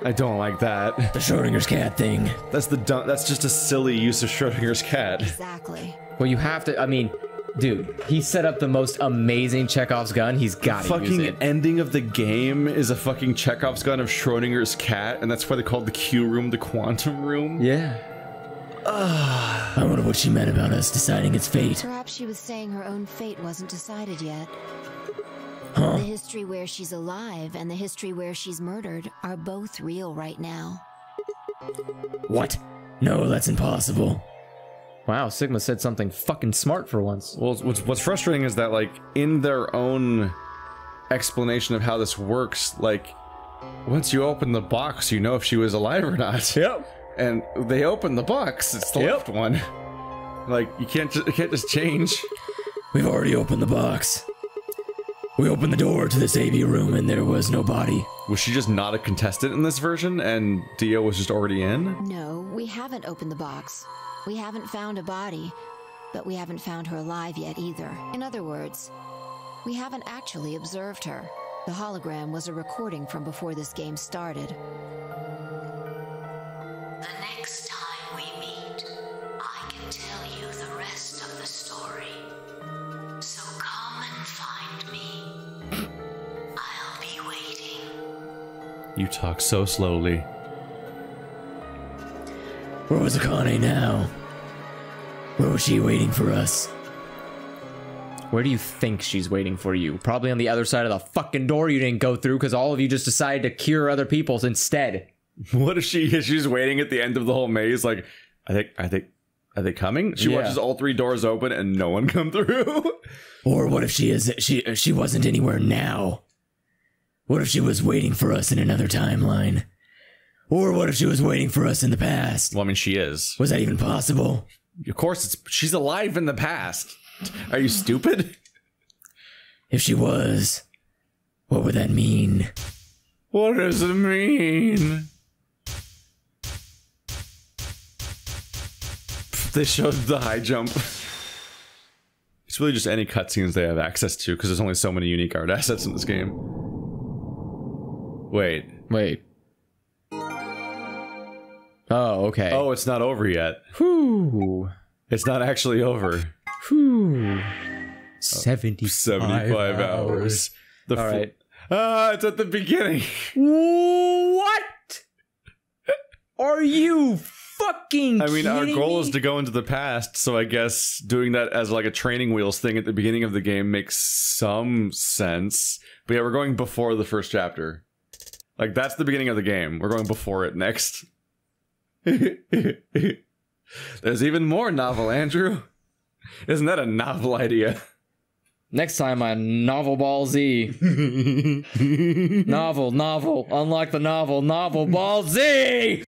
I don't like that. The Schrodinger's cat thing. That's just a silly use of Schrodinger's cat. Exactly. Well, you have to. I mean, dude, he set up the most amazing Chekhov's gun. He's got to use it. Fucking ending of the game is a fucking Chekhov's gun of Schrodinger's cat, and that's why they called the Q room the quantum room. Yeah. I wonder what she meant about us deciding its fate. Perhaps she was saying her own fate wasn't decided yet. Huh? The history where she's alive and the history where she's murdered are both real right now. What? No, that's impossible. Wow, Sigma said something fucking smart for once. Well, what's frustrating is that, like, in their own explanation of how this works, like, once you open the box, you know if she was alive or not. Yep. And they open the box, it's the left one. Like, you can't just change. We've already opened the box. We opened the door to this AB room and there was no body. Was she just not a contestant in this version and Dio was just already in? No, we haven't opened the box. We haven't found a body, but we haven't found her alive yet either. In other words, we haven't actually observed her. The hologram was a recording from before this game started. The next time we meet, I can tell you the rest of the story. So come and find me. I'll be waiting. You talk so slowly. Where was Akane now? Where was she waiting for us? Where do you think she's waiting for you? Probably on the other side of the fucking door you didn't go through because all of you just decided to cure other people's instead. What if she's waiting at the end of the whole maze? Like, are they coming? She watches all three doors open and no one come through. Or what if she wasn't anywhere now? What if she was waiting for us in another timeline? Or what if she was waiting for us in the past? Well, I mean, she is. Was that even possible? Of course, she's alive in the past. Are you stupid? If she was, what would that mean? What does it mean? They showed the high jump. It's really just any cutscenes they have access to, because there's only so many unique art assets in this game. Wait. Oh, okay. Oh, it's not over yet. Whew. It's not actually over. Whew. 75 hours. All right. It's at the beginning. What? Are you fucking I mean, our kidding goal me? is to go into the past, so I guess doing that as like a training wheels thing at the beginning of the game makes some sense. But yeah, we're going before the first chapter. Like, that's the beginning of the game. We're going before it next. There's even more novel, Andrew. Isn't that a novel idea? Next time on Novel Ball Z. Novel. Unlock the novel Ball Z!